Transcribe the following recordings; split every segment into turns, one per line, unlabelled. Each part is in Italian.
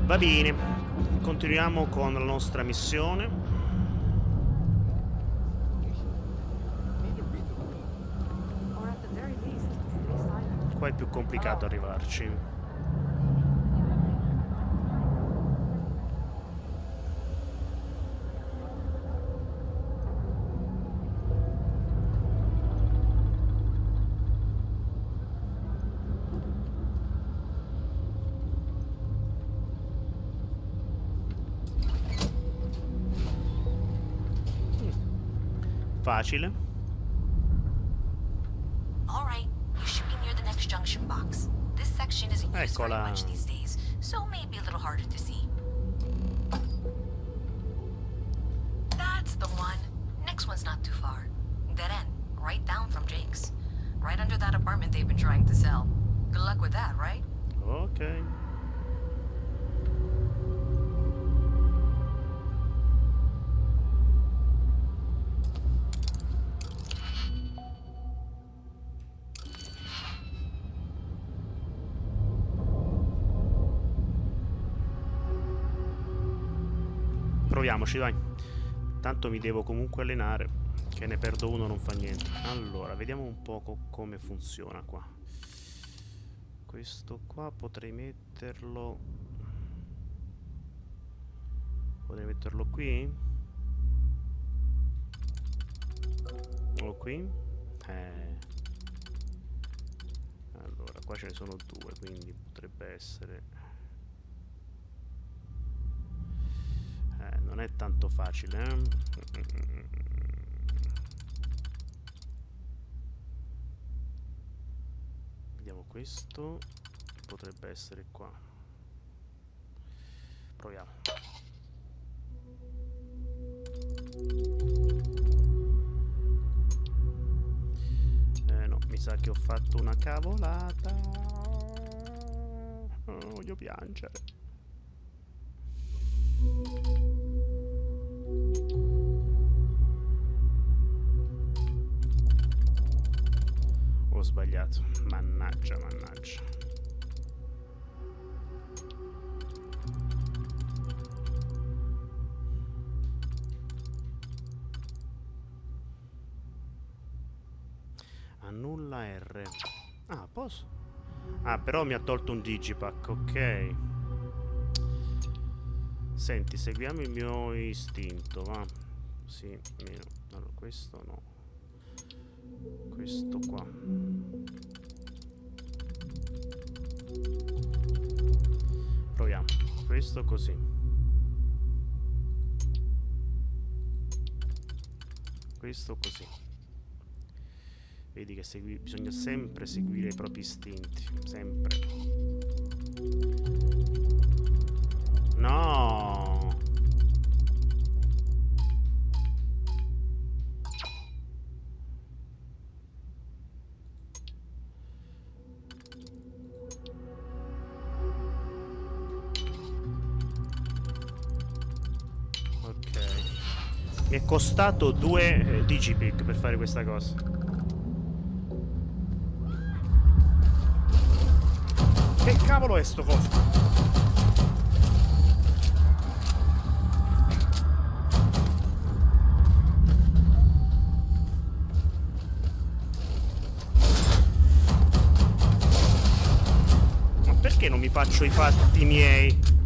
Va bene, continuiamo con la nostra missione. Qua è più complicato arrivarci. Facile.
All right, you should be near the next junction box. This section isn't used very
Eccola.
much these days, so maybe a little harder to see. That's the one. Next one's not too far. Dead end, right down from Jake's. Right under that apartment they've been trying to sell. Good luck with that, right?
Ok. Proviamoci, dai. Tanto mi devo comunque allenare. Che ne perdo uno non fa niente. Allora, vediamo un poco come funziona qua. Questo qua potrei metterlo... Potrei metterlo qui? O qui? Allora, qua ce ne sono due, quindi potrebbe essere... non è tanto facile, Vediamo questo. Potrebbe essere qua. Proviamo. No, mi sa che ho fatto una cavolata. Oh, voglio piangere. Ho sbagliato. Mannaggia, mannaggia. Annulla R. Ah, posso? Ah, però mi ha tolto un digipack, ok. Senti, seguiamo il mio istinto, va. Sì, meno. Allora, questo no. Questo qua. Proviamo. Questo così. Questo così. Vedi che bisogna sempre seguire i propri istinti. Sempre. No! Mi è costato 2 digipick per fare questa cosa. Che cavolo è sto coso? Ma perché non mi faccio i fatti miei?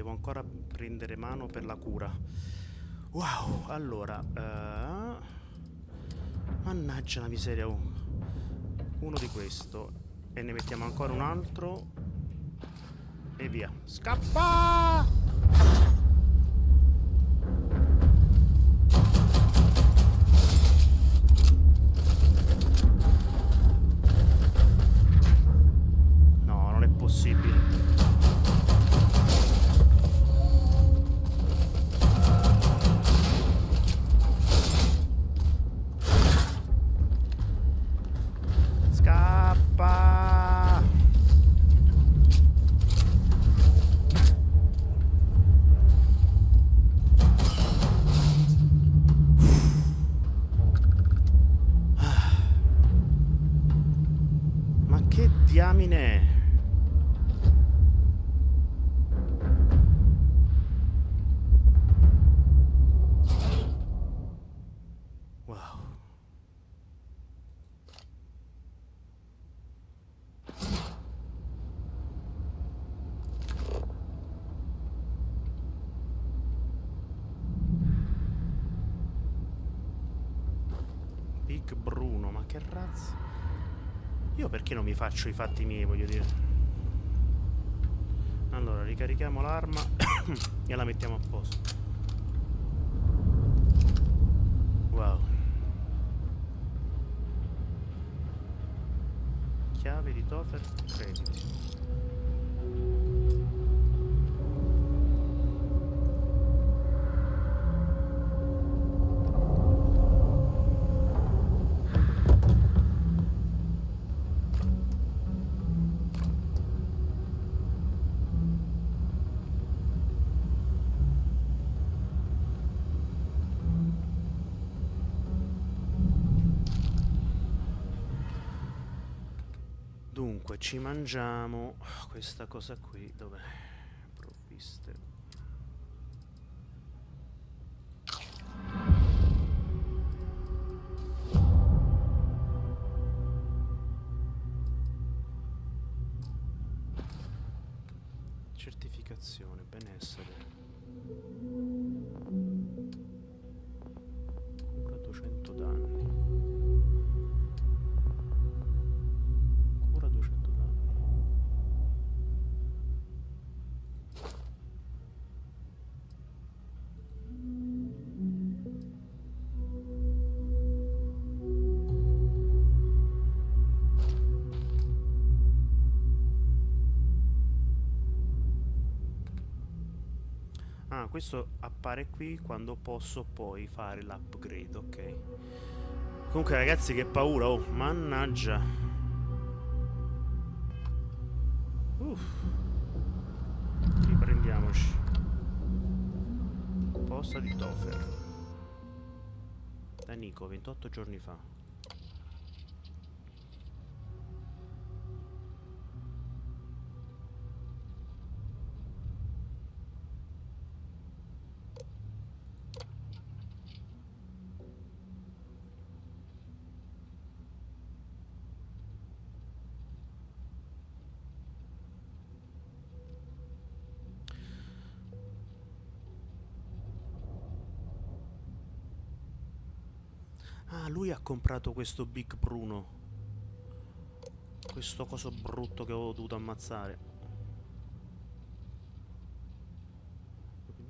Ancora prendere mano per la cura. Wow, allora mannaggia la miseria. Uno di questo e ne mettiamo ancora un altro e via. Scappa! No, non è possibile. Big Bruno, ma che razza? Io perché non mi faccio i fatti miei, voglio dire. Allora, ricarichiamo l'arma e la mettiamo a posto. Wow. Chiave di Tofer, crediti. Dunque, ci mangiamo questa cosa qui, dov'è? Provviste. Certificazione, benessere. Cura 200 danni. Cura 200 danni. Ah, questo appare qui quando posso poi fare l'upgrade, ok. Comunque ragazzi, che paura, oh, mannaggia. Riprendiamoci. Posta di Tofer. Da Nico, 28 giorni fa. Ah, lui ha comprato questo Big Bruno. Questo coso brutto che avevo dovuto ammazzare.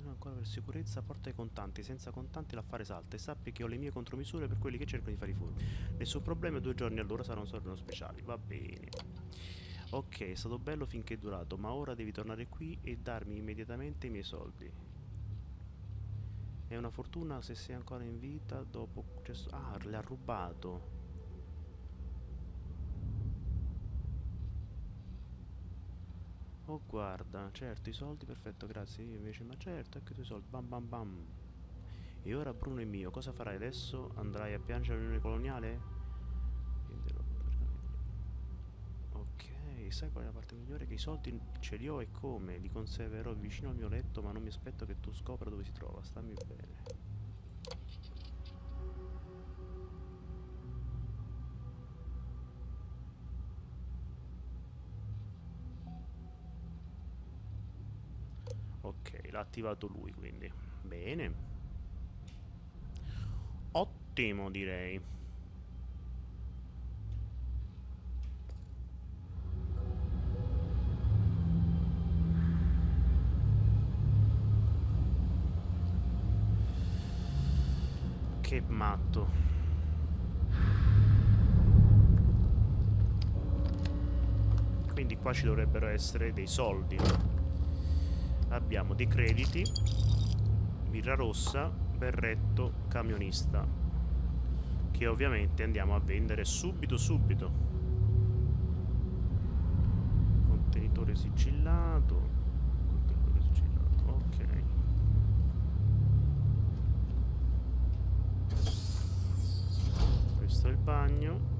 Ancora per sicurezza, porta i contanti. Senza contanti l'affare salta. E sappi che ho le mie contromisure per quelli che cercano di fare i furbi. Nessun problema, 2 giorni all'ora sarà un sorno speciale. Va bene. Ok, è stato bello finché è durato, ma ora devi tornare qui e darmi immediatamente i miei soldi. È una fortuna se sei ancora in vita dopo... Ah, le ha rubato. Oh, guarda, certo, i soldi, perfetto, grazie. Io invece, ma certo, ecco i tuoi soldi, bam bam bam. E ora Bruno è mio, cosa farai adesso? Andrai a piangere l'unione coloniale? Ok, sai qual è la parte migliore? Che i soldi ce li ho e come? Li conserverò vicino al mio letto, ma non mi aspetto che tu scopra dove si trova, stammi bene. Ok, l'ha attivato lui, quindi. Bene. Ottimo, direi. Che matto. Quindi qua ci dovrebbero essere dei soldi. Abbiamo dei crediti, birra rossa, berretto, camionista, che ovviamente andiamo a vendere subito. Contenitore sigillato. Ok. Questo è il bagno.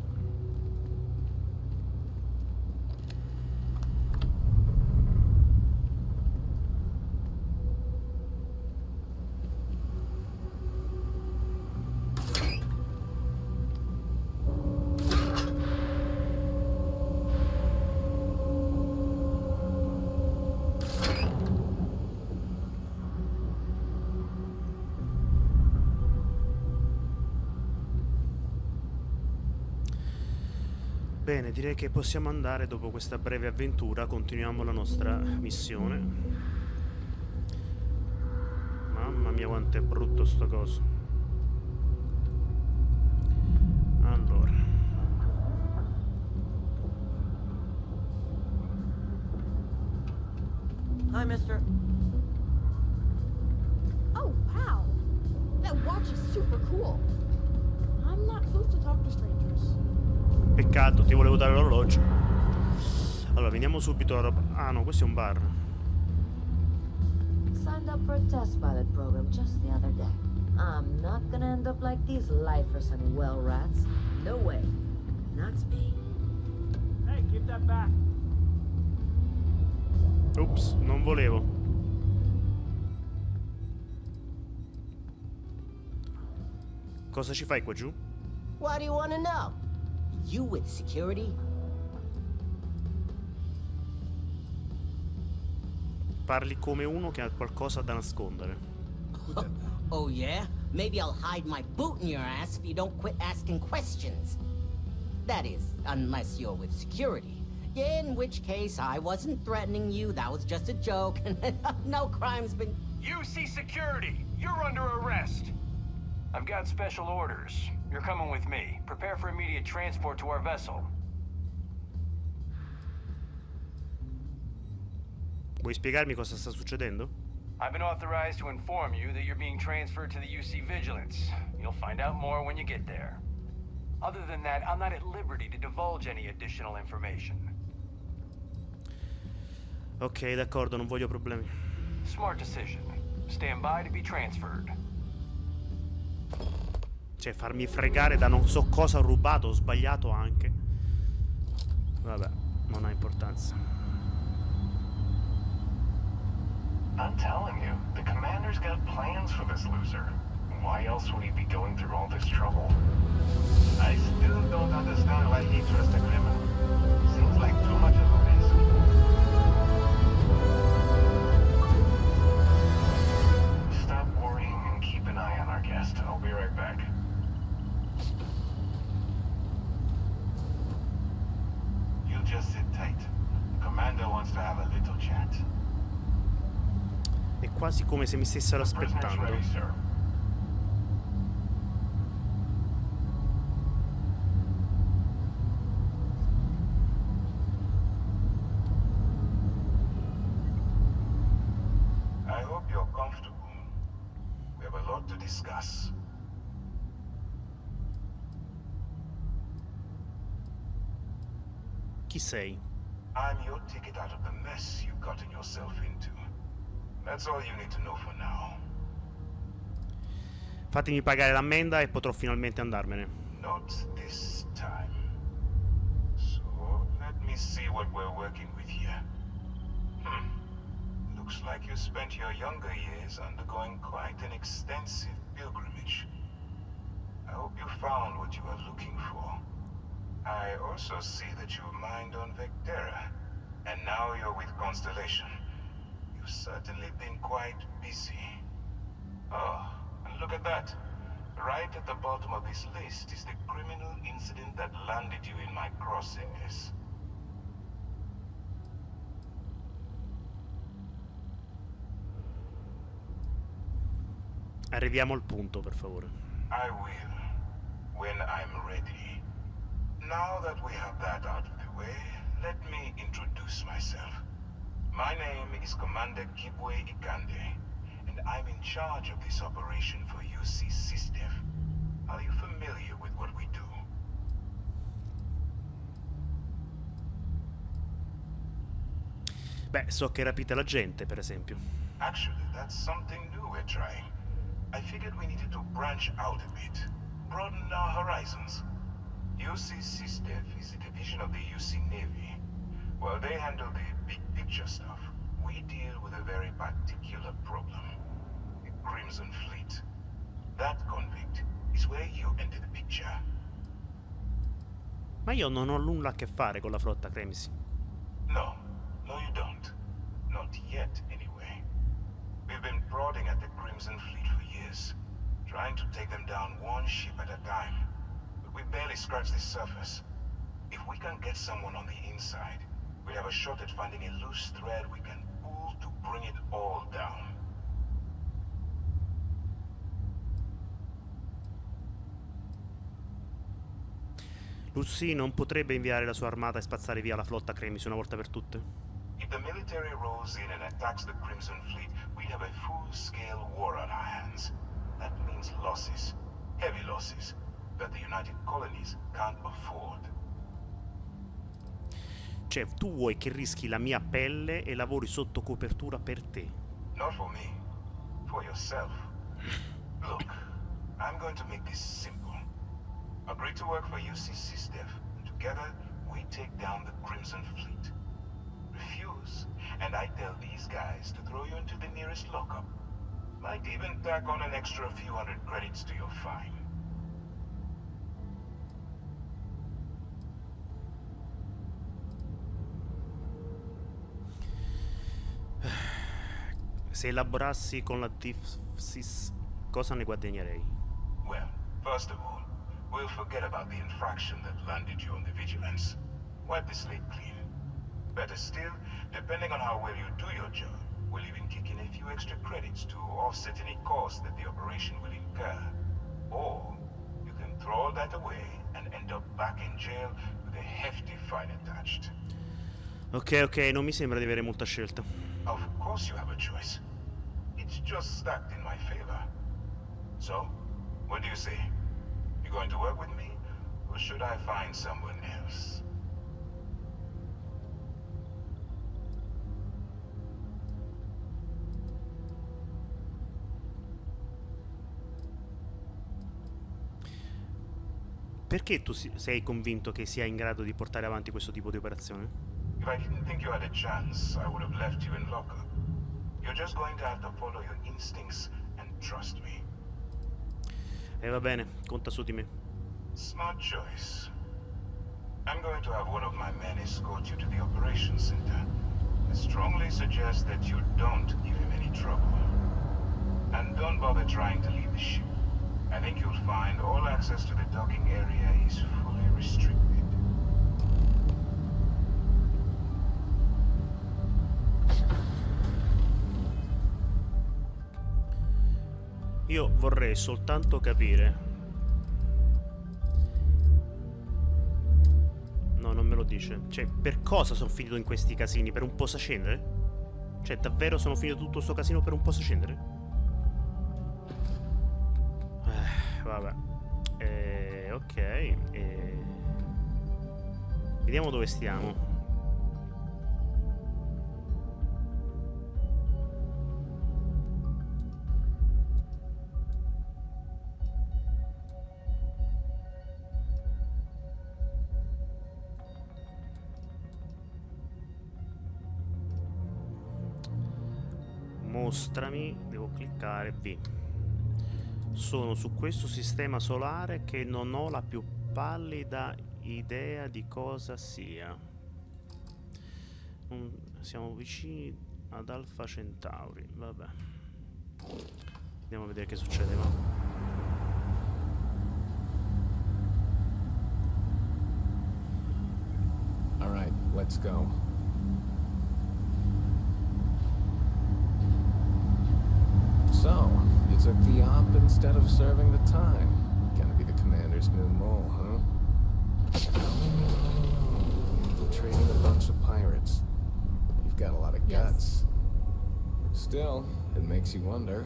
Bene, direi che possiamo andare dopo questa breve avventura, continuiamo la nostra missione. Mamma mia quanto è brutto sto coso. Allora.
Hi, mister.
Oh, wow! That watch is super cool. I'm not supposed to talk to strangers.
Peccato, ti volevo dare l'orologio. Allora, veniamo subito alla roba. Ah no, questo è un bar.
Signed up for a test pilot program just the other day. I'm not gonna end up like these lifers and well rats. No way. Not me.
Hey, give that back.
Ops, non volevo. Cosa ci fai qua giù?
Why do you want to know? You with security?
Parli come uno che ha qualcosa da nascondere.
Oh yeah? Maybe I'll hide my boot in your ass if you don't quit asking questions. That is, unless you're with security. In which case, I wasn't threatening you, that was just a joke, and no crime's been...
UC security, you're under arrest. I've got special orders. You're coming with me. Prepare for immediate transport to our vessel.
Vuoi spiegarmi cosa sta succedendo?
I've been authorized to inform you that you're being transferred to the UC Vigilance. You'll find out more when you get there. Other than that, I'm not at liberty to divulge any additional information.
Ok, d'accordo, non voglio problemi.
Smart decision. Stand by to be transferred.
Cioè, farmi fregare da non so cosa ho rubato, ho sbagliato anche. Vabbè, non ha importanza.
I'm telling you, the commander's got plans for this loser. Why else would he be going through all this trouble? I still don't understand why he trusts a criminal. Seems like too much of a risk. Stop worrying and keep an eye on our guest. I'll be right back. You just sit tight. The commander wants to have a little chat.
È quasi come se mi stessero
The prisoner's
aspettando.
ready, sir. I hope you're comfortable. We have a lot to discuss.
Chi sei?
I'm your ticket out of the mess you've gotten yourself into. That's all you need to know for now.
Fatemi pagare l'ammenda e potrò finalmente andarmene.
Not this time. So, let me see what we're working with here. Looks like you spent your younger years undergoing quite an extensive pilgrimage. I hope you found what you were looking for. I also see that you mined on Vectera, and now you're with Constellation. You've certainly been quite busy. Oh, and look at that. Right at the bottom of this list is the criminal incident that landed you in my crosshairs.
Arriviamo al punto, per favore.
I will, when I'm ready. Now that we have that out of the way, let me introduce myself. My name is Commander Kibwe Ikande, and I'm in charge of this operation for UC SysDef. Are you familiar with what we do?
Beh, so che rapite la gente, per esempio.
Actually, that's something new we're trying. I figured we needed to branch out a bit, broaden our horizons. UC SysDef is a division of the UC Navy. While they handle the big picture stuff, we deal with a very particular problem. The Crimson Fleet. That convict is where you enter the picture.
Ma io non ho nulla a che fare con la flotta Cremisi.
No, you don't. Not yet, anyway. We've been prodding at the Crimson Fleet for years, trying to take them down one ship at a time. But we barely scratched the surface. If we can get someone on the inside, we'll have a shot at finding a loose thread we can pull to bring it all down.
Lucy non potrebbe inviare la sua armata e spazzare via la flotta Cremis una volta per tutte?
If the military rolls in and attacks the Crimson Fleet, we'd have a full-scale war on our hands. That means losses. Heavy losses. That the United Colonies can't afford.
Cioè, tu vuoi che rischi la mia pelle e lavori sotto copertura per te?
Not for me. For yourself. Look, I'm going to make this simple. Agree to work for UC SysDev, and together we take down the Crimson Fleet. Refuse, and I tell these guys to throw you into the nearest lockup. Might even tack on an extra few hundred credits to your fine.
Se elaborassi con la DifSis, cosa ne guadagnerei?
Well, first of all, we'll forget about the infraction that landed you on the vigilance. Wipe the slate clean. Better still, depending on how well you do your job, we'll even kick in a few extra credits to offset any cost that the operation will incur. Or, you can throw all that away and end up back in jail with a hefty fine attached.
Ok, non mi sembra di avere molta scelta.
Of course you have a choice. It's just stacked in my favor. So, what do you say? You going to work with me, or should I find someone else?
Perché tu sei convinto che sia in grado di portare avanti questo tipo di operazione?
If I didn't think you had a chance, I would have left you in lockup. You're just going to have to follow your instincts and trust me.
Va bene, conta su di me.
Smart choice. I'm going to have one of my men escort you to the operations center. I strongly suggest that you don't give him any trouble. And don't bother trying to leave the ship. I think you'll find all access to the docking area is fully restricted.
Io vorrei soltanto capire. No, non me lo dice. Cioè, per cosa sono finito in questi casini? Per un posacenere? Cioè, davvero sono finito tutto sto casino per un posacenere? Vabbè. Ok. Vediamo dove stiamo. Mostrami, devo cliccare B. Sono su questo sistema solare che non ho la più pallida idea di cosa sia. Siamo vicini ad Alfa Centauri, vabbè. Andiamo a vedere che succede, va.
All right, let's go. So, you took the op instead of serving the time. Gonna be the commander's new mole, huh? Infiltrating a bunch of pirates. You've got a lot of guts. Still, it makes you wonder,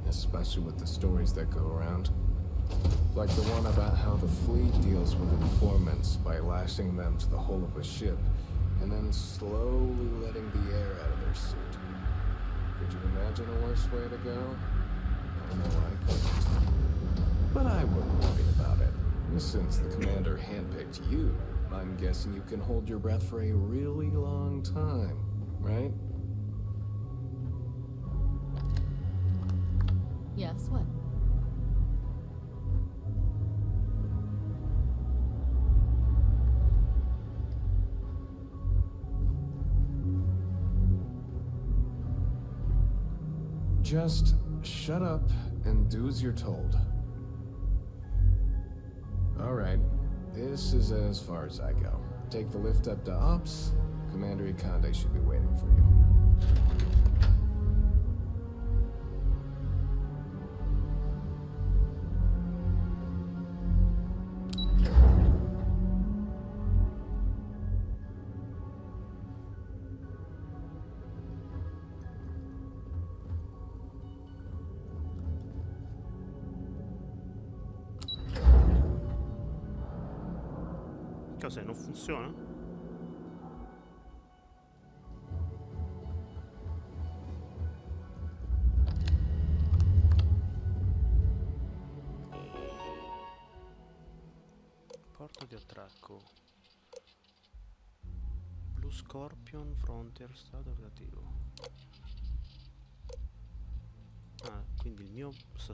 especially with the stories that go around. Like the one about how the fleet deals with informants by lashing them to the hull of a ship and then slowly letting the air out of their suit. Could you imagine a worse way to go? I know I couldn't. But I wouldn't worry about it. Since the commander handpicked you, I'm guessing you can hold your breath for a really long time, right?
Yes, what?
Just shut up and do as you're told. All right, this is as far as I go. Take the lift up to Ops. Commander Ikande should be waiting for you.
Cos'è? Non funziona? Porto di attracco. Bluescorpion, frontier, stato relativo. Ah, quindi il mio sta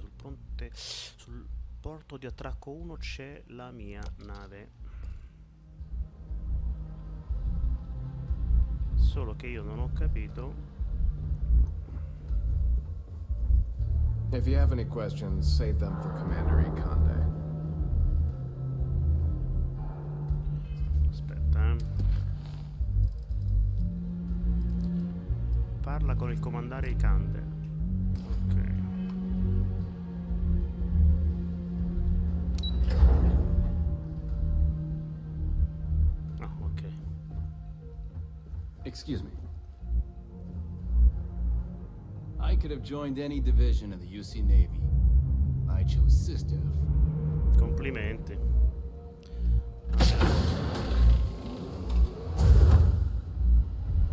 sul porto di attracco 1 c'è la mia nave. Solo che io non ho capito.
If you have any questions, save them for Commander Ikande.
Aspetta, Parla con il comandante Ikande. Ok. Ah, ok.
Excuse me. I could have joined any division of the UC Navy. I chose SysDef.
Complimenti.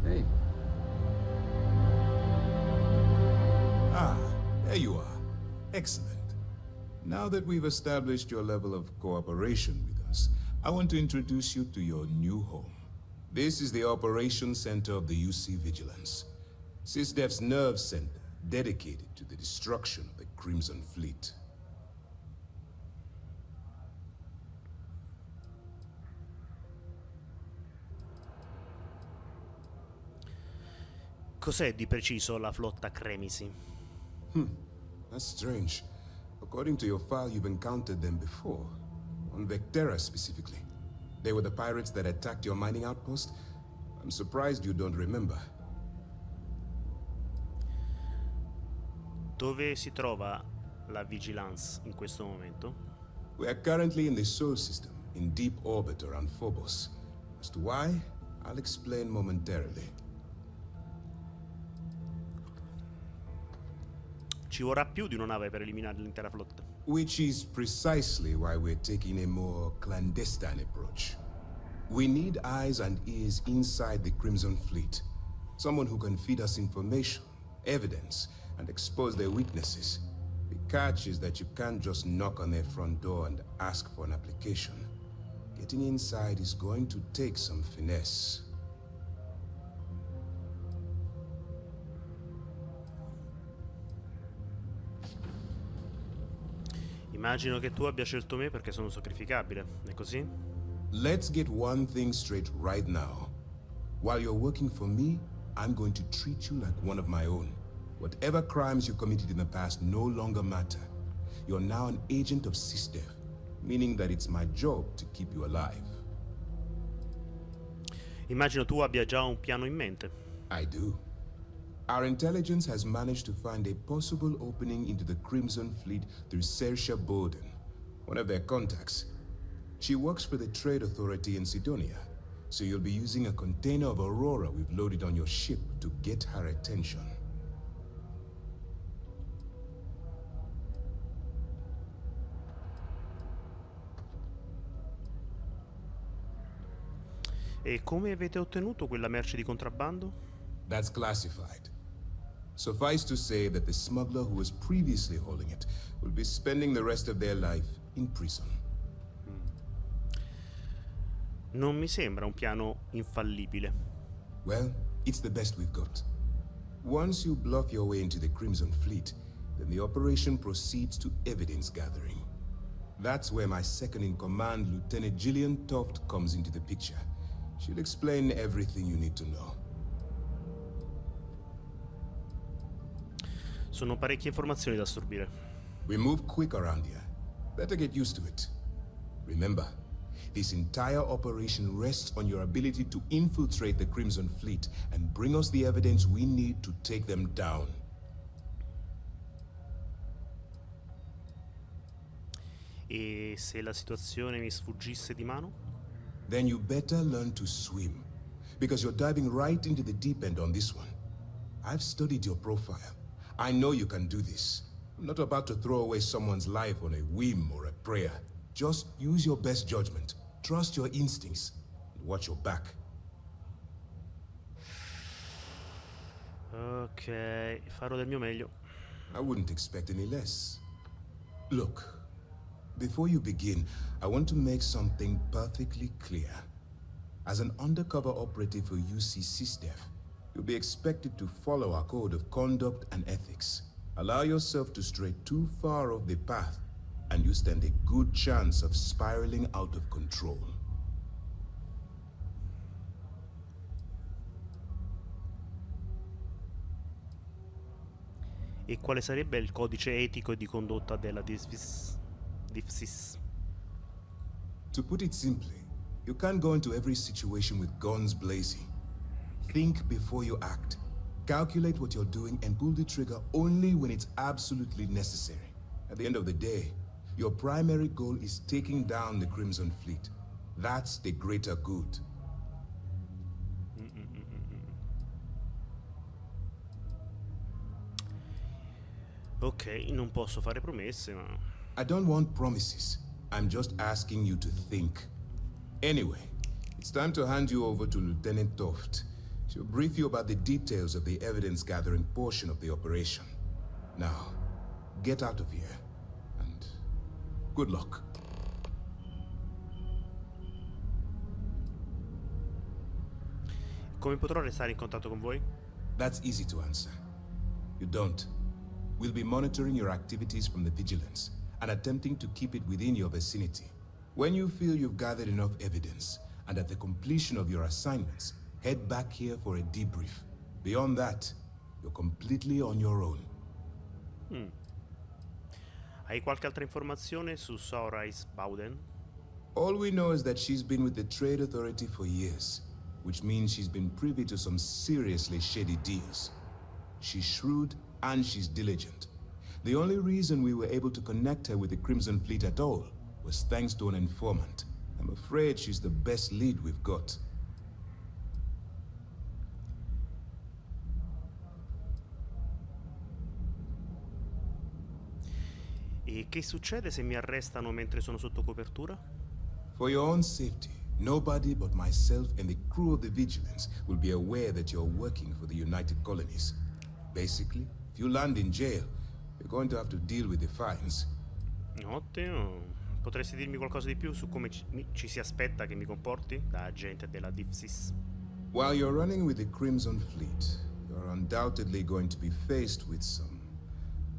Hey.
Ah, there you are. Excellent. Now that we've established your level of cooperation with us, I want to introduce you to your new home. This is the Operations Center of the UC Vigilance. SysDef's nerve center, dedicated to the destruction of the Crimson Fleet.
Cos'è di preciso la flotta Cremisi?
That's strange. According to your file, you've encountered them before. On Vectera specifically. They were the pirates that attacked your mining outpost? I'm surprised you don't remember.
Dove si trova la Vigilance in questo momento?
We are currently in the Sol system, in deep orbit around Phobos. As to why, I'll explain momentarily.
Ci vorrà più di una nave per eliminare l'intera flotta.
Which is precisely why we're taking a more clandestine approach. We need eyes and ears inside the Crimson Fleet. Someone who can feed us information, evidence, and expose their weaknesses. The catch is that you can't just knock on their front door and ask for an application. Getting inside is going to take some finesse.
Immagino che tu abbia scelto me perché sono sacrificabile, è così?
Let's get one thing straight right now. While you're working for me, I'm going to treat you like one of my own. Whatever crimes you committed in the past no longer matter. You're now an agent of SysDef, meaning that it's my job to keep you alive.
Immagino tu abbia già un piano in mente.
I do. Our intelligence has managed to find a possible opening into the Crimson Fleet through Saoirse Bowden, one of their contacts. She works for the Trade Authority in Sidonia, so you'll be using a container of Aurora we've loaded on your ship to get her attention.
E come avete ottenuto quella merce di contrabbando?
That's classified. Suffice to say that the smuggler who was previously holding it will be spending the rest of their life in prison.
Non mi sembra un piano infallibile.
Well, it's the best we've got. Once you bluff your way into the Crimson Fleet, then the operation proceeds to evidence gathering. That's where my second-in-command, Lieutenant Gillian Toft, comes into the picture. She'll explain everything you need to know.
Sono parecchie informazioni da assorbire.
We move quick around here. Better get used to it. Remember, This entire operation rests on your ability to infiltrate the Crimson Fleet and bring us the evidence we need to take them down.
E se la situazione mi sfuggisse di mano?
Then you better learn to swim, because you're diving right into the deep end on this one. I've studied your profile. I know you can do this. I'm not about to throw away someone's life on a whim or a prayer. Just use your best judgment, trust your instincts, and watch your back.
Ok, farò del mio meglio.
I wouldn't expect any less. Look, before you begin, I want to make something perfectly clear. As an undercover operative for UC SysDev, you'll be expected to follow our code of conduct and ethics. Allow yourself to stray too far off the path, and you stand a good chance of spiraling out of control.
E quale sarebbe il codice etico di condotta della DifSis?
To put it simply, you can't go into every situation with guns blazing. Think before you act. Calculate what you're doing and pull the trigger only when it's absolutely necessary. At the end of the day, your primary goal is taking down the Crimson Fleet. That's the greater good.
Ok, non posso fare promesse, ma...
I don't want promises. I'm just asking you to think. Anyway, it's time to hand you over to Lieutenant Toft. She'll brief you about the details of the evidence-gathering portion of the operation. Now, get out of here, and good luck.
Come potrò restare in contatto con voi?
That's easy to answer. You don't. We'll be monitoring your activities from the Vigilance and attempting to keep it within your vicinity. When you feel you've gathered enough evidence, and at the completion of your assignments, head back here for a debrief. Beyond that, you're completely on your own.
Hai qualche altra informazione su Saoirse Bowden?
All we know is that she's been with the Trade Authority for years, which means she's been privy to some seriously shady deals. She's shrewd and she's diligent. The only reason we were able to connect her with the Crimson Fleet at all was thanks to an informant. I'm afraid she's the best lead we've got.
E che succede se mi arrestano mentre sono sotto copertura?
For your own safety, nobody but myself and the crew of the Vigilance will be aware that you're working for the United Colonies. Basically, if you land in jail, you're going to have to deal with the fines.
Ottimo. Potresti dirmi qualcosa di più su come ci si aspetta che mi comporti da agente della DifSis?
While you're running with the Crimson Fleet, you're undoubtedly going to be faced with some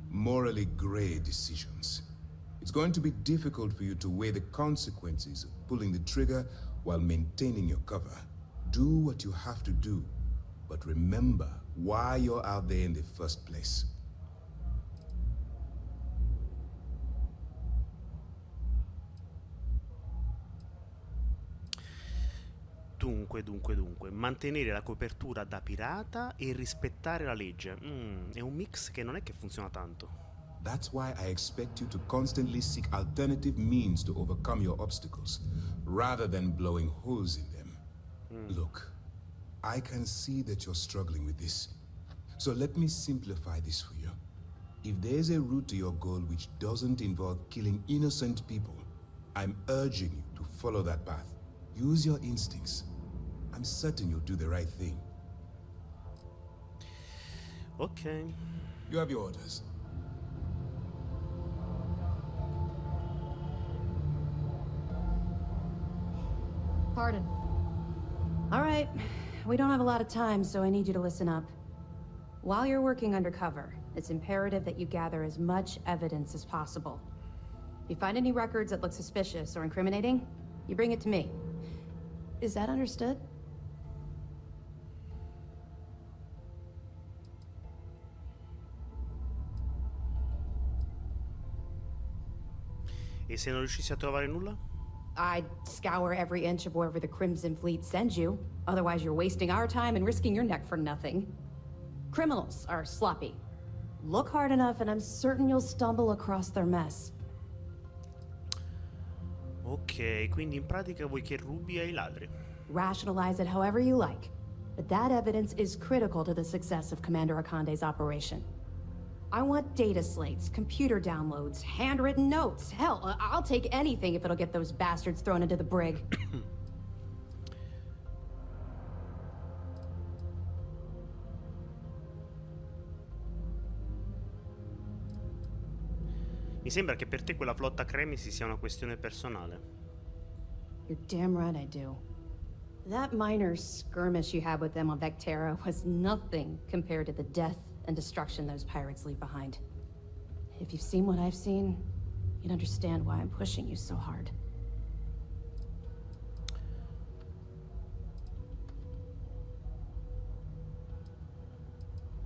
morally gray decisions. It's going to be difficult for you to weigh the consequences of pulling the trigger while maintaining your cover. Do what you have to do, but remember why you're out there in the first place.
Dunque, mantenere la copertura da pirata e rispettare la legge. È un mix che non è che funziona tanto.
That's why I expect you to constantly seek alternative means to overcome your obstacles, rather than blowing holes in them. Look, I can see that you're struggling with this. So let me simplify this for you. If there's a route to your goal which doesn't involve killing innocent people, I'm urging you to follow that path. Use your instincts. I'm certain you'll do the right thing.
Ok.
You have your orders.
Pardon. All right. We don't have a lot of time, so I need you to listen up. While you're working undercover, it's imperative that you gather as much evidence as possible. If you find any records that look suspicious or incriminating, you bring it to me. Is that understood?
E se non riuscissi a trovare nulla?
I'd scour every inch of wherever the Crimson Fleet sends you. Otherwise, you're wasting our time and risking your neck for nothing. Criminals are sloppy. Look hard enough and I'm certain you'll stumble across their mess.
Ok, quindi in pratica vuoi che rubi ai ladri.
Rationalize it however you like, but that evidence is critical to the success of Commander Akande's operation. I want data slates, computer downloads, handwritten notes. Hell, I'll take anything if it'll get those bastards thrown into the brig.
Mi sembra che per te quella flotta Cremisi sia una questione personale.
You're damn right I do. That minor skirmish you had with them on Vectera was nothing compared to the death and destruction those pirates leave behind. If you've seen what I've seen, you'd understand why I'm pushing you so hard.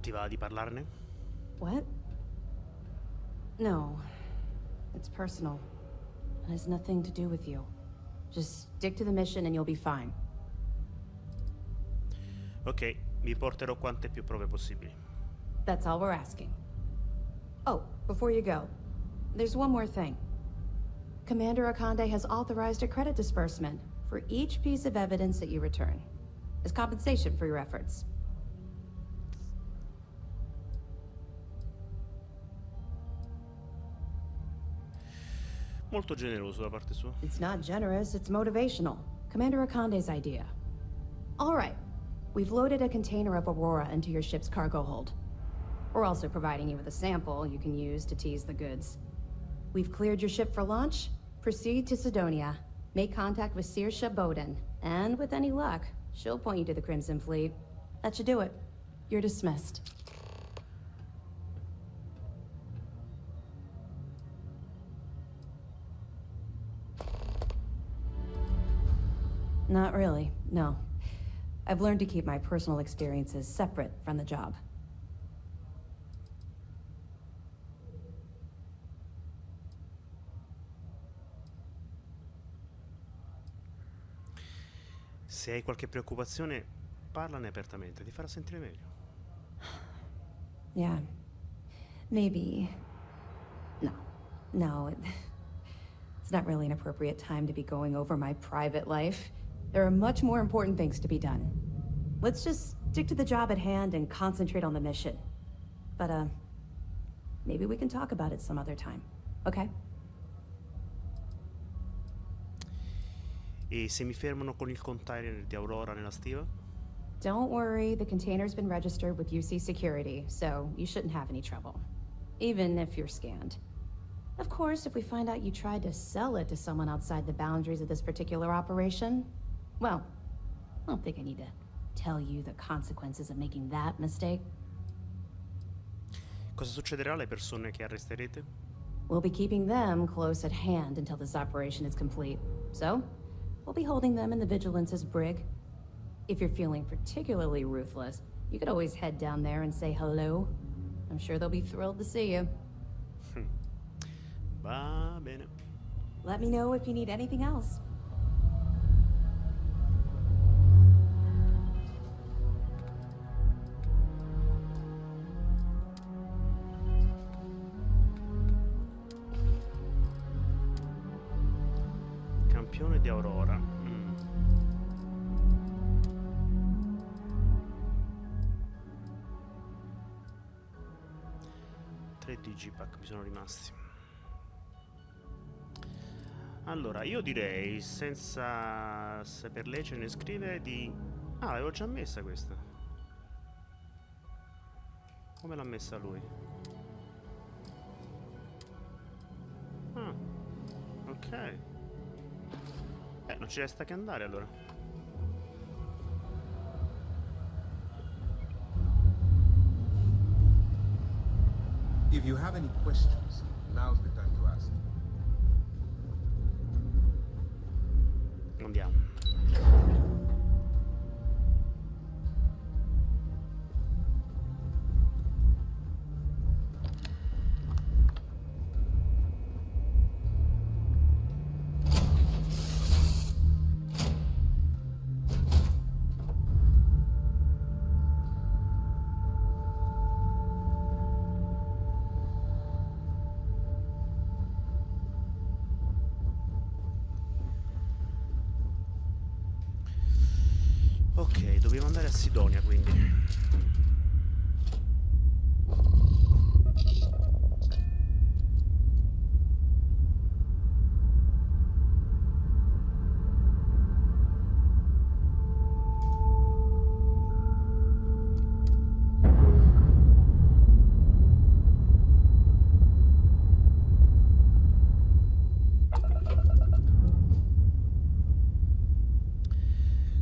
Ti va di parlarne?
What? No. It's personal. It has nothing to do with you. Just stick to the mission and you'll be fine.
Ok, vi porterò quante più prove possibili.
That's all we're asking. Oh, before you go, there's one more thing. Commander Akande has authorized a credit disbursement for each piece of evidence that you return, as compensation for your efforts.
Molto generoso da parte sua.
It's not generous, it's motivational. Commander Akande's idea. All right, we've loaded a container of Aurora into your ship's cargo hold. We're also providing you with a sample you can use to tease the goods. We've cleared your ship for launch. Proceed to Sidonia. Make contact with Saoirse Bowden. And with any luck, she'll point you to the Crimson Fleet. That should do it. You're dismissed. Not really, no. I've learned to keep my personal experiences separate from the job.
Se hai qualche preoccupazione, parlane apertamente, ti farà sentire meglio.
Yeah. Maybe. No, it's not really an appropriate time to be going over my private life. There are much more important things to be done. Let's just stick to the job at hand and concentrate on the mission. But, maybe we can talk about it some other time, okay?
E se mi fermano con il container di Aurora nella stiva?
Don't worry, the container's been registered with UC security, so you shouldn't have any trouble. Even if you're scanned. Of course, if we find out you tried to sell it to someone outside the boundaries of this particular operation, well, I don't think I need to tell you the consequences of making that mistake.
Cosa succederà alle persone che arresterete?
We'll be keeping them close at hand until this operation is complete. So, we'll be holding them in the Vigilance's brig. If you're feeling particularly ruthless, you could always head down there and say hello. I'm sure they'll be thrilled to see you.
Va bene.
Let me know if you need anything else.
Campione di Aurora. 3 digipack mi sono rimasti. Allora, io direi, senza saper leggere né scrivere, di... Ah, l'avevo già messa questa. Come l'ha messa lui? Ah, ok. Non ci resta che andare allora.
If you have any questions, now's the time to ask.
Andiamo. Ok, dobbiamo andare a Sidonia, quindi.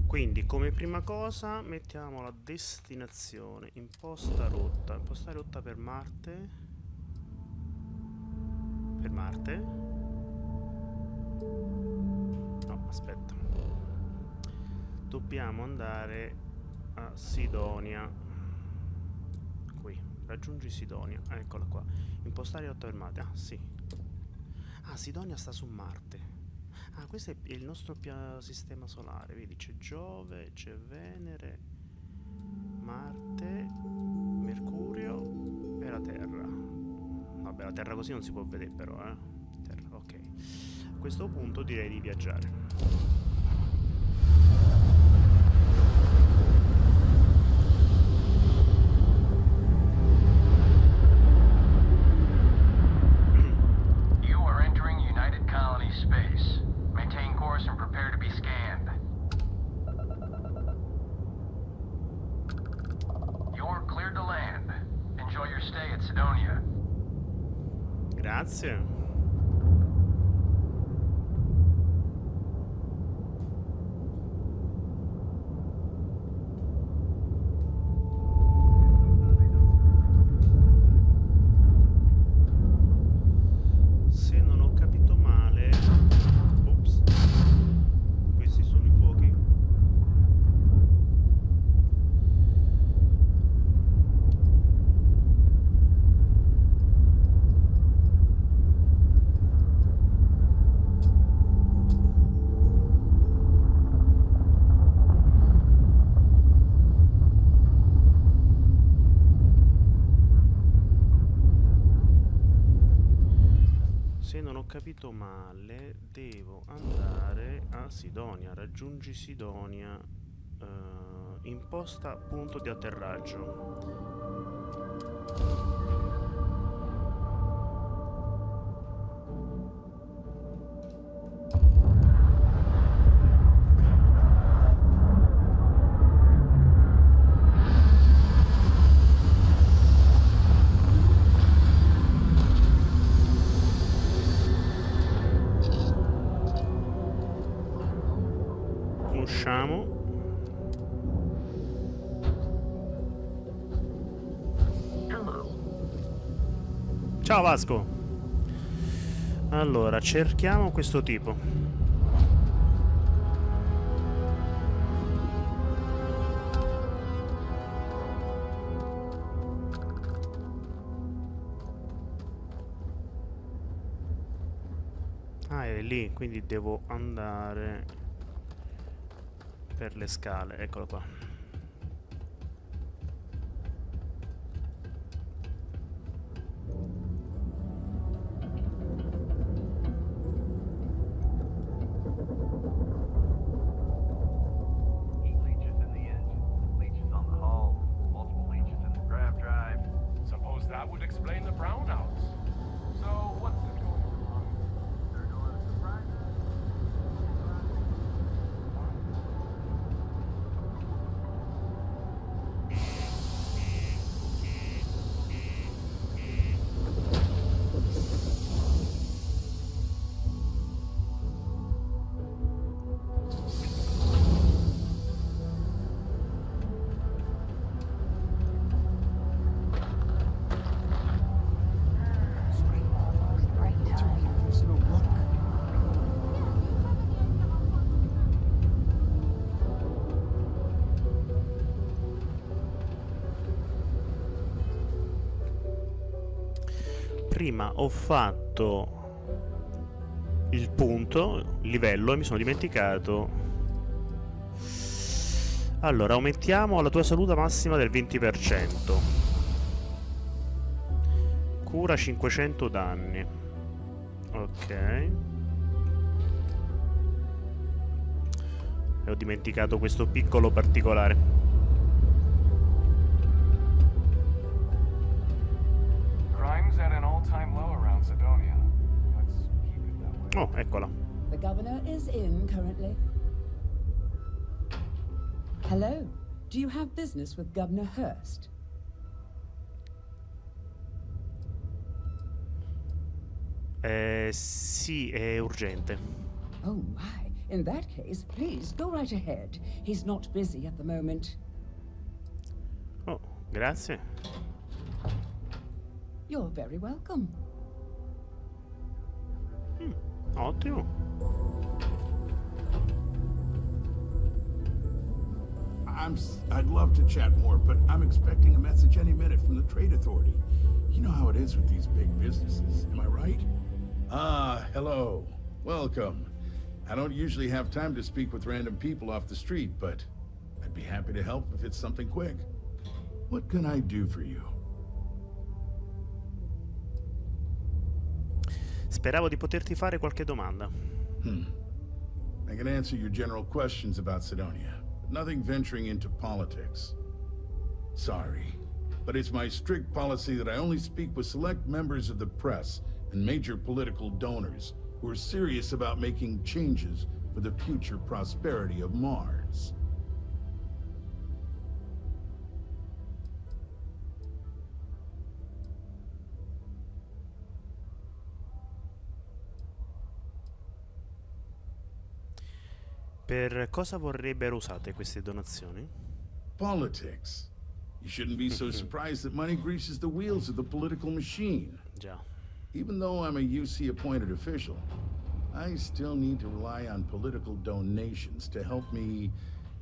Quindi come prima cosa mettiamo la destinazione, imposta rotta per Marte. Per Marte? No, aspetta. Dobbiamo andare a Sidonia. Qui, raggiungi Sidonia, eccola qua. Impostare rotta per Marte, ah sì. Ah, Sidonia sta su Marte. Ah, questo è il nostro sistema solare, vedi, c'è Giove, c'è Venere, Marte, Mercurio e la Terra. Vabbè, la Terra così non si può vedere però, Terra, ok. A questo punto direi di viaggiare.
And prepare to be scanned. You're cleared to land. Enjoy your stay at Sidonia.
Grazie. Se non ho capito male, ops. Questi sono i fuochi. Se non ho capito male, devo andare a Sidonia. Raggiungi Sidonia. Imposta punto di atterraggio. Usciamo. Ciao Vasco. Allora, cerchiamo questo tipo. Ah, è lì, quindi devo andare per le scale, eccolo qua.
Heat leeches in the engine, leeches on the hull, multiple leeches in the grav drive.
Suppose that would explain the brownouts. So, what's this going on?
They're going to surprise us.
Prima ho fatto il punto, il livello, e mi sono dimenticato. Allora, aumentiamo la tua salute massima del 20%. Cura 500 danni. Ok. E ho dimenticato questo piccolo particolare.
Crime's at an all-time low around Sidonia. Let's keep it that way.
Oh, eccola.
The governor is in currently. Hello. Do you have business with Governor Hurst?
Sì, è urgente.
Oh my. In that case, please go right ahead. He's not busy at the moment.
Oh, grazie.
You're very welcome.
Ottimo.
I'd love to chat more, but I'm expecting a message any minute from the Trade Authority. You know how it is with these big businesses, am I right?
Ah, hello. Welcome. I don't usually have time to speak with random people off the street, but I'd be happy to help if it's something quick.
What can I do for you?
Speravo di poterti fare qualche domanda.
I can answer your general questions about Sidonia, but nothing venturing into politics. Sorry, but it's my strict policy that I only speak with select members of the press and major political donors who are serious about making changes for the future prosperity of Mars.
Per cosa vorrebbero usate queste donazioni?
Politics. You shouldn't be so surprised that money greases the wheels of the political machine.
Già.
Even though I'm a UC appointed official, I still need to rely on political donations to help me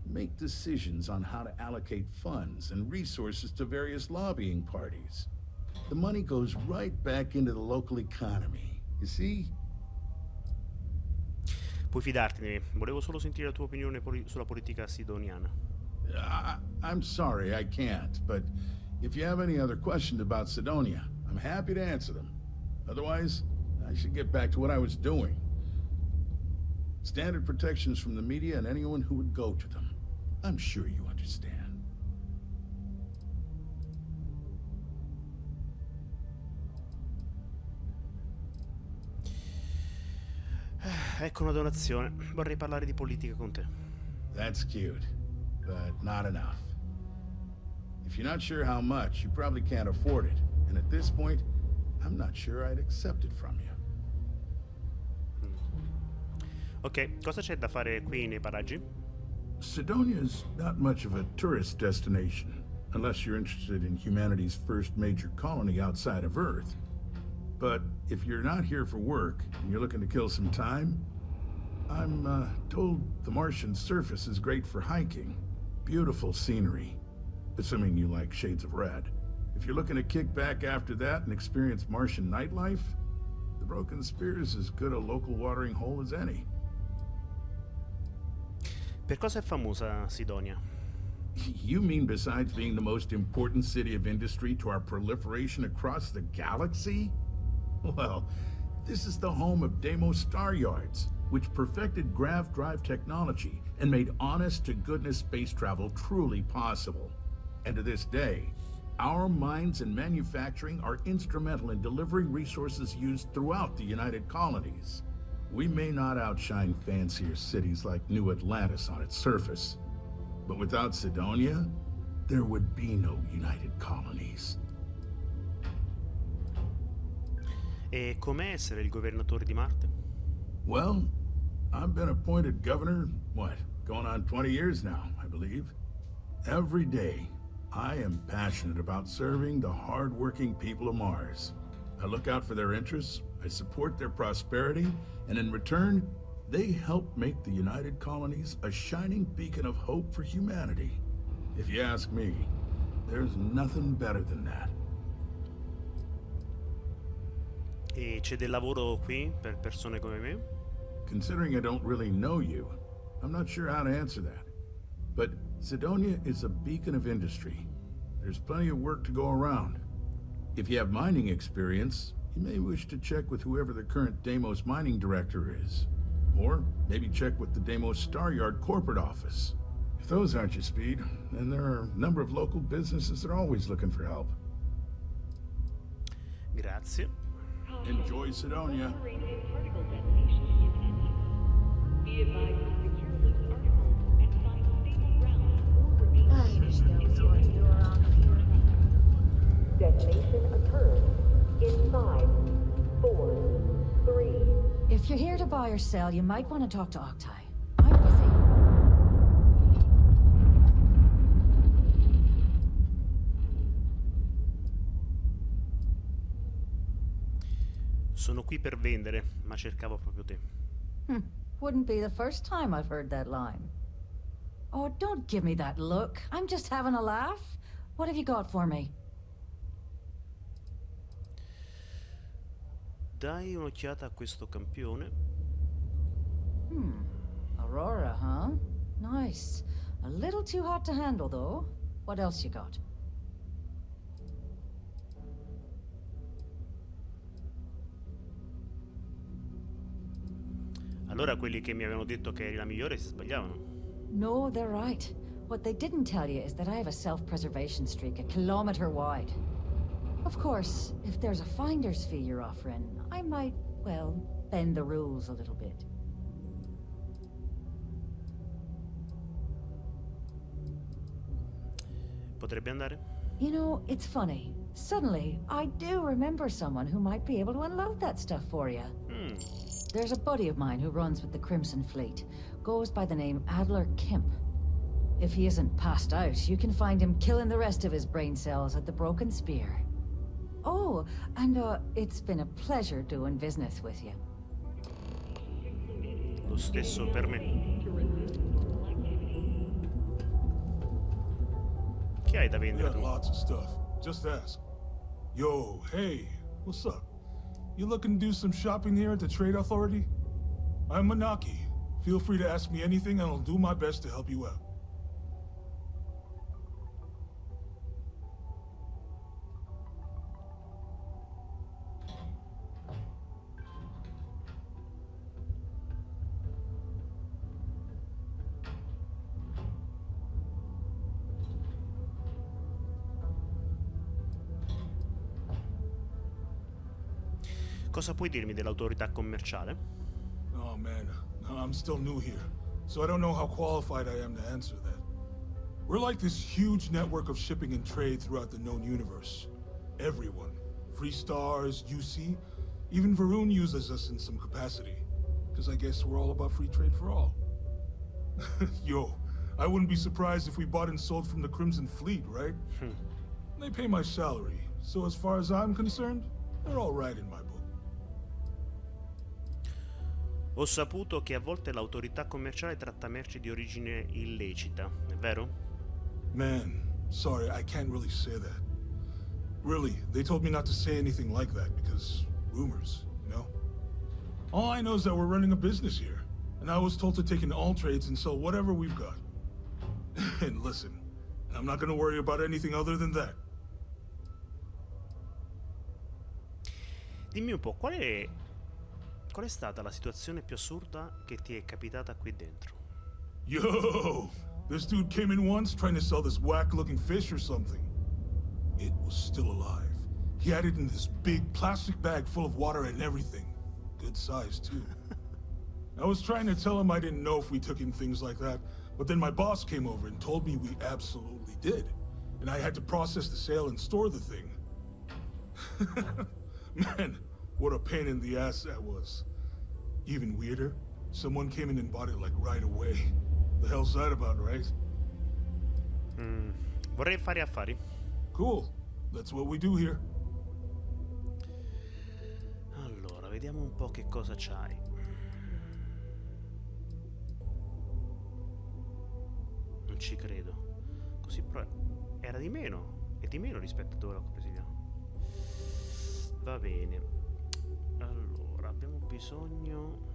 make decisions on how to allocate funds and resources to various lobbying parties. The money goes right back into the local economy, you see?
Puoi fidartene, volevo solo sentire la tua opinione sulla politica sidoniana.
I'm sorry, I can't, but if you have any other questions about Sidonia, I'm happy to answer them. Otherwise, I should get back to what I was doing. Standard protections from the media and anyone who would go to them. I'm sure you understand.
Ecco una donazione. Vorrei parlare di politica con te.
That's cute, but not enough. If you're not sure how much, you probably can't afford it. And at this point, I'm not sure I'd accept it from you.
Ok, cosa c'è da fare qui nei paraggi?
Sidonia's not much of a tourist destination, unless you're interested in humanity's first major colony outside of Earth. But if you're not here for work, and you're looking to kill some time, I'm told the Martian surface is great for hiking. Beautiful scenery, assuming you like shades of red. If you're looking to kick back after that and experience Martian nightlife, the Broken Spear is as good a local watering hole as any.
Per cosa è famosa Sidonia?
You mean besides being the most important city of industry to our proliferation across the galaxy? Well, this is the home of Deimos Star Yards, which perfected grav drive technology and made honest-to-goodness space travel truly possible. And to this day, our mines and manufacturing are instrumental in delivering resources used throughout the United Colonies. We may not outshine fancier cities like New Atlantis on its surface, but without Sidonia, there would be no United Colonies.
E com'è essere il governatore di Marte?
Well, I've been appointed governor, going on 20 years now, I believe. Every day, I am passionate about serving the hard-working people of Mars. I look out for their interests, I support their prosperity, and in return, they help make the United Colonies a shining beacon of hope for humanity. If you ask me, there's nothing better than that.
E c'è del lavoro qui per persone come me?
Considering I don't really know you, I'm not sure how to answer that. But Sidonia is a beacon of industry. There's plenty of work to go around. If you have mining experience, you may wish to check with whoever the current Deimos mining director is. Or maybe check with the Deimos Star Yard corporate office. If those aren't your speed, then there are a number of local businesses that are always looking for help.
Grazie.
Enjoy Sidonia.
I wish there was more to do around here.
Detonation occurred in 5, 4, 3.
If you're here to buy or sell, you might want to talk to Octai. I'm busy.
Sono qui per vendere, ma cercavo proprio te.
Wouldn't be the first time I've heard that line. Oh, don't give me that look. I'm just having a laugh. What have you got for me?
Dai un'occhiata a questo campione.
Aurora, huh? Nice. A little too hot to handle, though. What else you got?
Allora quelli che mi avevano detto che eri la migliore si sbagliavano.
No, they're right. What they didn't tell you is that I have a self-preservation streak a kilometer wide. Of course, if there's a finder's fee you're offering, I might, well, bend the rules a little bit.
Potrebbe andare?
You know, it's funny. Suddenly, I do remember someone who might be able to unload that stuff for you. There's a buddy of mine who runs with the Crimson Fleet. Goes by the name Adler Kemp. If he isn't passed out, you can find him killing the rest of his brain cells at the Broken Spear. Oh, and it's been a pleasure doing business with you.
Lo stesso per me. Che hai da vendere
We got
tu?
lots of stuff. Just ask. Yo, hey, what's up? You looking to do some shopping here at the Trade Authority? I'm Manaki. Feel free to ask me anything and I'll do my best to help you out.
Cosa puoi dirmi dell'autorità commerciale?
Oh man, I'm still new here, so I don't know how qualified I am to answer that. We're like this huge network of shipping and trade throughout the known universe. Everyone. Free Stars, UC, even Varun uses us in some capacity. Because I guess we're all about free trade for all. Yo, I wouldn't be surprised if we bought and sold from the Crimson Fleet, right? They pay my salary, so as far as I'm concerned, they're all right in my book.
Ho saputo che a volte l'autorità commerciale tratta merci di origine illecita, è vero?
Man, sorry, I can't really say that. Really, they told me not to say anything like that because rumors, you know? All I know is that we're running a business here, and I was told to take in all trades and sell whatever we've got. And listen, I'm not gonna worry about anything other than that.
Dimmi un po', qual è stata la situazione più assurda che ti è capitata qui dentro?
Yo! This dude came in once trying to sell this whack-looking fish or something. It was still alive. He had it in this big plastic bag full of water and everything. Good size, too. I was trying to tell him I didn't know if we took in things like that, but then my boss came over and told me we absolutely did. And I had to process the sale and store the thing. Man, what a pain in the ass that was. Even weirder, someone came in and bought it like right away. The hell's that about, right?
Vorrei fare affari.
Cool. That's what we do here.
Allora, vediamo un po' che cosa c'hai. Non ci credo. Così però era di meno. È di meno rispetto a dove l'ho presidiato. Va bene. Allora, abbiamo bisogno...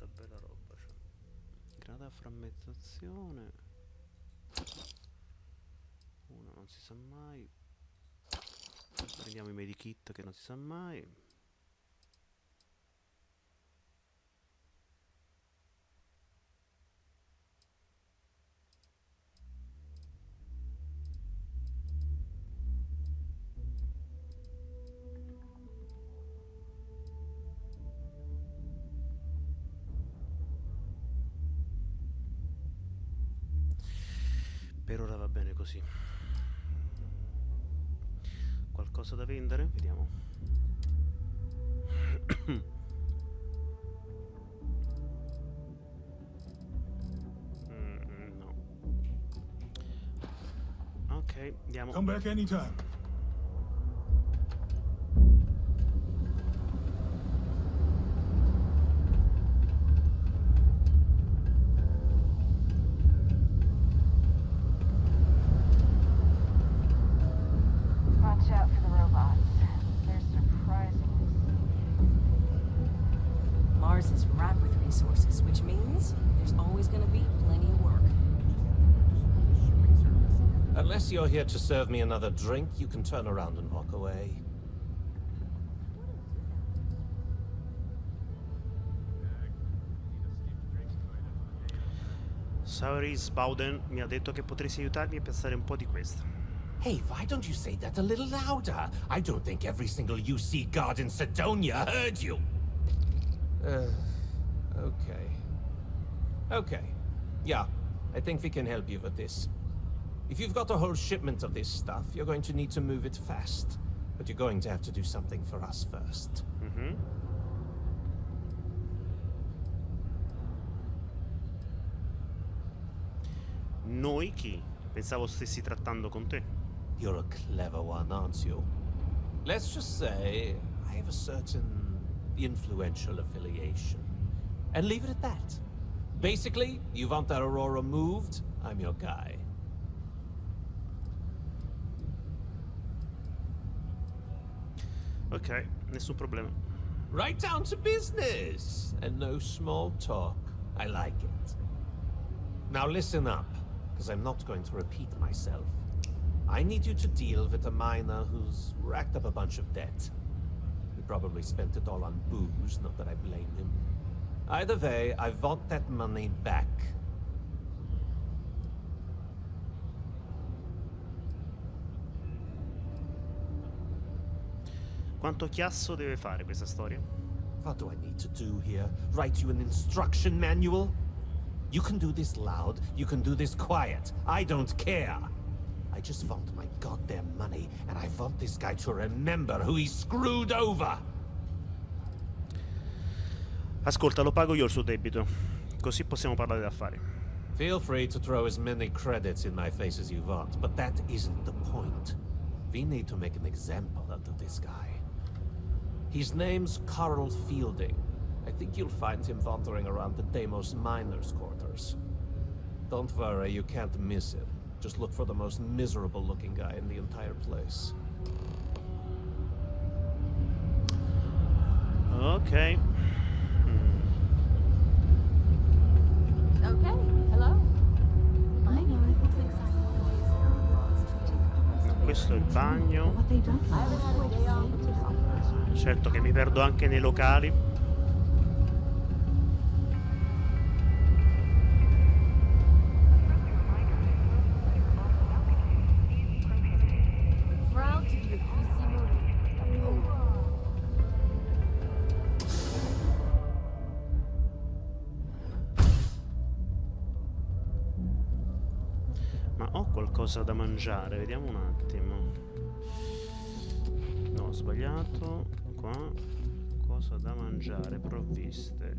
Quanta bella roba, cioè. Granata a frammentazione. Uno non si sa mai. Prendiamo i medikit che non si sa mai. Per ora va bene così. Qualcosa da vendere? Vediamo. No. Ok, andiamo.
Come back anytime.
Watch out for the robots. They're surprisingly safe.
Mars is ripe with resources, which means there's always going to be plenty of work.
Unless you're here to serve me another drink, you can turn around and walk away.
Saris Bowden mi ha detto che potresti aiutarmi a pensare un po' di questo.
Hey, why don't you say that a little louder? I don't think every single UC guard in Sidonia heard you. Okay. Okay. Yeah, I think we can help you with this. If you've got a whole shipment of this stuff, you're going to need to move it fast. But you're going to have to do something for us first.
Mm-hmm. Noi chi? Pensavo stessi trattando con te.
You're a clever one, aren't you? Let's just say I have a certain influential affiliation. And leave it at that. Basically, you want that Aurora moved, I'm your guy.
Ok, nessun problema.
Right down to business! And no small talk. I like it. Now listen up, because I'm not going to repeat myself. I need you to deal with a miner who's racked up a bunch of debt. He probably spent it all on booze, not that I blame him. Either way, I want that money back.
Quanto chiasso deve fare questa storia?
What do I need to do here? Write you an instruction manual? You can do this loud, you can do this quiet. I don't care. I just want my goddamn money, and I want this guy to remember who he screwed over.
Ascolta, lo pago io il suo debito. Così possiamo parlare d'affari.
Feel free to throw as many credits in my face as you want, but that isn't the point. We need to make an example out of this guy. His name's Carl Fielding. I think you'll find him wandering around the Deimos miners' quarters. Don't worry, you can't miss him. Just look for the most miserable-looking guy in the entire place.
Ok.
Okay, hello.
Questo è il bagno. Certo che mi perdo anche nei locali. Ma ho qualcosa da mangiare, vediamo un attimo. No, ho sbagliato. Qua, cosa da mangiare, provviste.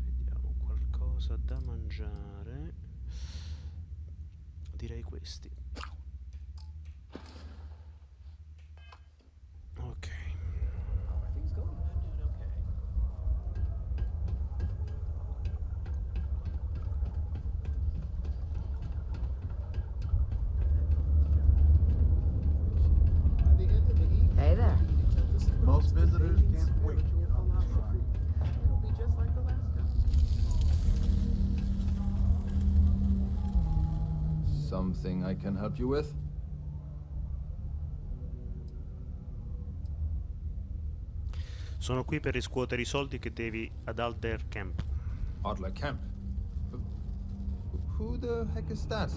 Vediamo, qualcosa da mangiare. Direi questi. Ok.
Hey there.
Most visitors can't wait to get on this ride.
Something I can help you with?
Sono qui per riscuotere i soldi che devi ad Adler Camp.
Adler Camp? Who the heck is that?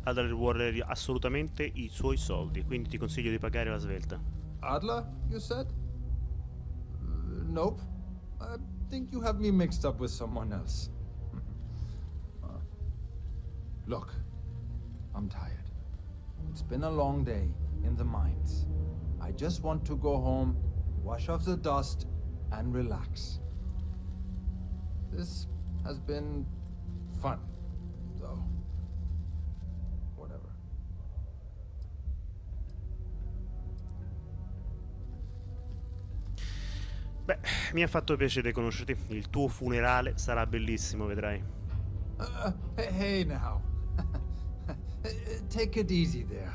Adler vuole assolutamente i suoi soldi, quindi ti consiglio di pagare la svelta.
Adler, you said? Nope. I think you have me mixed up with someone else. Look, I'm tired. It's been a long day in the mines. I just want to go home, wash off the dust, and relax. This has been fun, though. Whatever.
Beh, mi ha fatto piacere conoscerti. Il tuo funerale sarà bellissimo, vedrai.
Hey now. Take it easy there.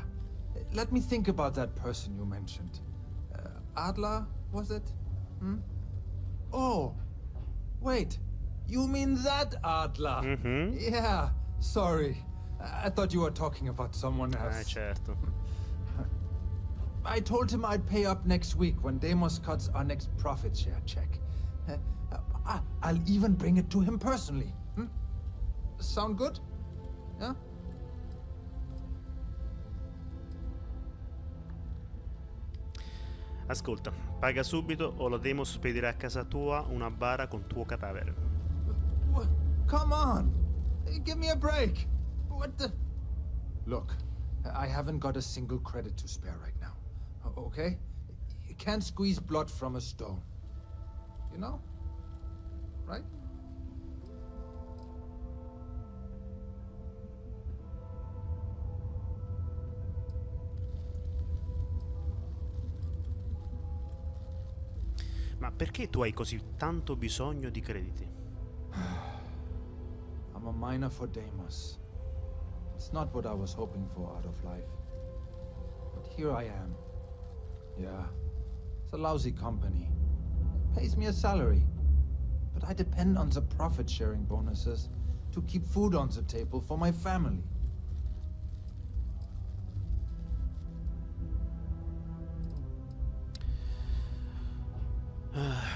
Let me think about that person you mentioned. Adler, was it? Hmm? Oh, wait. You mean that Adler?
Mm-hmm.
Yeah, sorry. I thought you were talking about someone else.
Certo.
I told him I'd pay up next week when Deimos cuts our next profit share check. I'll even bring it to him personally. Hmm? Sound good? Yeah?
Ascolta, paga subito o la Deimos spedirà a casa tua una bara con tuo cadavere.
Come on! Give me a break! What the... Look, I haven't got a single credit to spare right now. Okay? You can't squeeze blood from a stone. You know? Right?
Ma perché tu hai così tanto bisogno di crediti?
I'm a miner for Deimos. It's not what I was hoping for out of life. But here I am. Yeah, it's a lousy company. It pays me a salary. But I depend on the profit-sharing bonuses to keep food on the table for my family.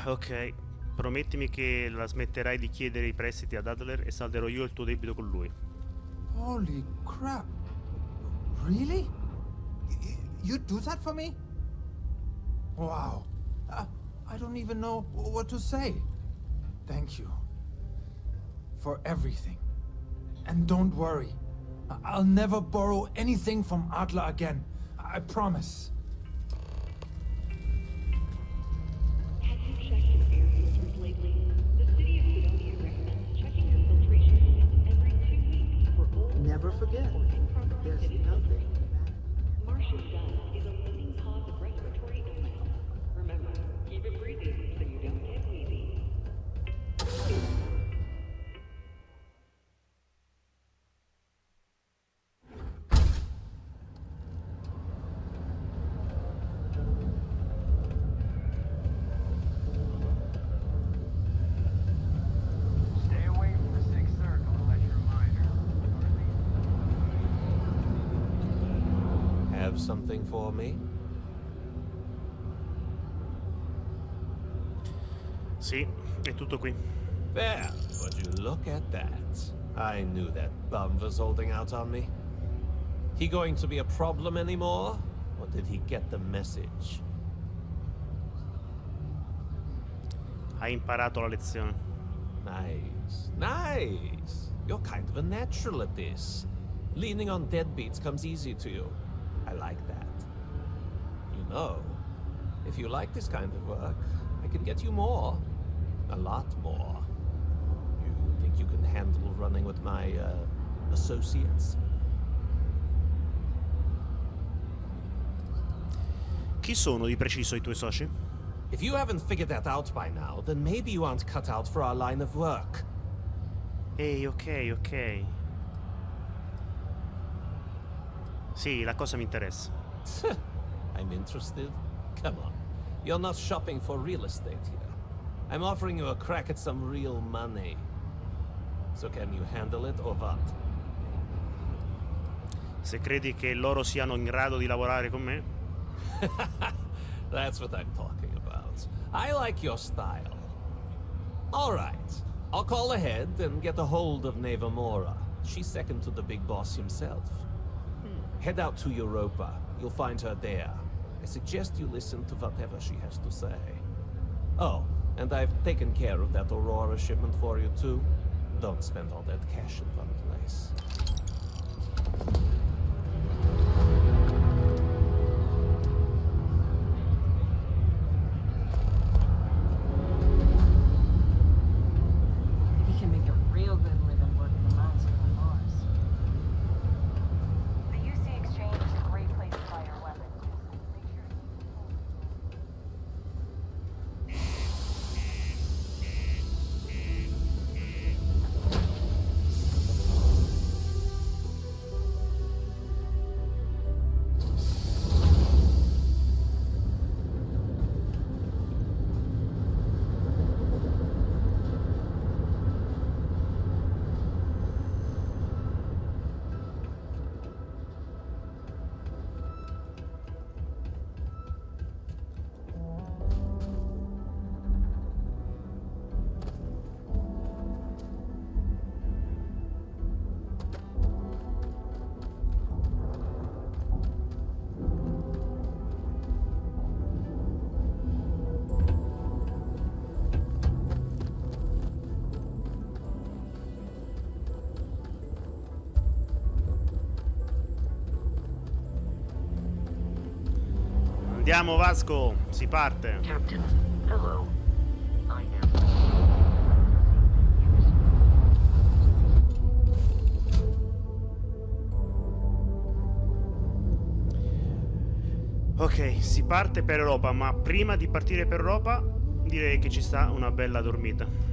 Ok, promettimi che la smetterai di chiedere i prestiti ad Adler e salderò io il tuo debito con lui.
Holy crap. Really? You'd do that for me? Wow. I don't even know what to say. Thank you. For everything. And don't worry. I'll never borrow anything from Adler again. I promise.
Have you checked your air filters lately? The city of Sidonia recommends checking your filtration units every 2 weeks for old...
Never forget. There's nothing.
Martian dust is a leading cause of respiratory illness. Remember, keep it breathing so you don't get wheezy.
Stay away from the sixth circle unless you're a miner.
Have something for me?
Sì, è tutto qui.
There, would you look at that? I knew that bum was holding out on me. He going to be a problem anymore? Or did he get the message?
Hai imparato la lezione.
Nice, nice. You're kind of a natural at this. Leaning on deadbeats comes easy to you. I like that. You know, if you like this kind of work, I can get you more. A lot more. You think you can handle running with my, associates?
Chi sono di preciso i tuoi soci?
If you haven't figured that out by now, then maybe you aren't cut out for our line of work.
Ehi, ok. Sì, la cosa mi interessa.
I'm interested? Come on. You're not shopping for real estate here. I'm offering you a crack at some real money. So can you handle it or what?
Se credi che loro siano in grado di lavorare con me?
That's what I'm talking about. I like your style. All right. I'll call ahead and get a hold of Neva Mora. She's second to the big boss himself. Head out to Europa. You'll find her there. I suggest you listen to whatever she has to say. Oh, and I've taken care of that Aurora shipment for you too. Don't spend all that cash in one place.
He can make a real good living working the mines here on Mars.
The UC Exchange is a great place to buy your weapons.
Andiamo Vasco, si parte.
Captain, hello. I am.
Ok, si parte per Europa, ma prima di partire per Europa direi che ci sta una bella dormita.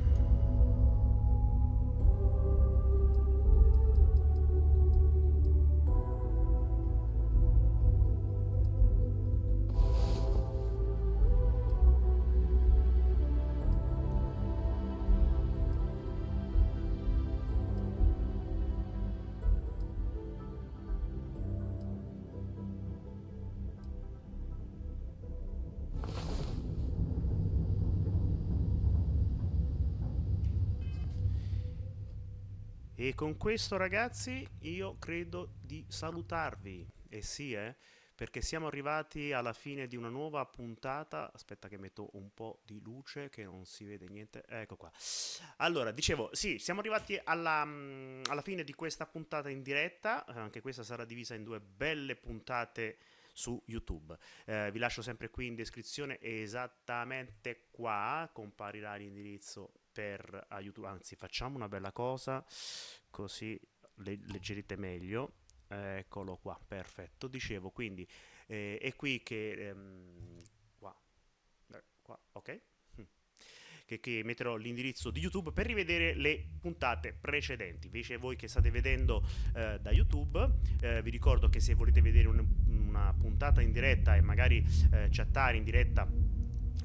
E con questo ragazzi io credo di salutarvi. E sì, perché siamo arrivati alla fine di una nuova puntata. Aspetta che metto un po' di luce che non si vede niente. Ecco qua. Allora, dicevo, sì, siamo arrivati alla fine di questa puntata in diretta. Anche questa sarà divisa in due belle puntate su YouTube. Vi lascio sempre qui in descrizione, esattamente qua comparirà l'indirizzo per YouTube. Anzi, facciamo una bella cosa così leggerete meglio. Eccolo qua, perfetto. Dicevo, quindi è qui che qua, ok, che metterò l'indirizzo di YouTube per rivedere le puntate precedenti. Invece voi che state vedendo da YouTube, vi ricordo che se volete vedere una puntata in diretta e magari chattare in diretta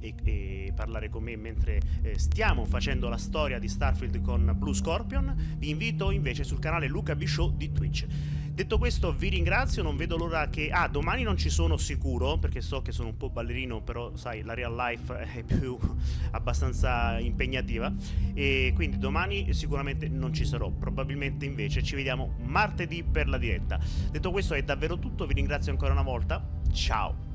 e parlare con me mentre stiamo facendo la storia di Starfield con bluescorpion, vi invito invece sul canale Luca B Show di Twitch. Detto questo vi ringrazio, non vedo l'ora che... domani non ci sono sicuro, perché so che sono un po' ballerino, però sai, la real life è più abbastanza impegnativa, e quindi domani sicuramente non ci sarò, probabilmente invece ci vediamo martedì per la diretta. Detto questo è davvero tutto, vi ringrazio ancora una volta, ciao!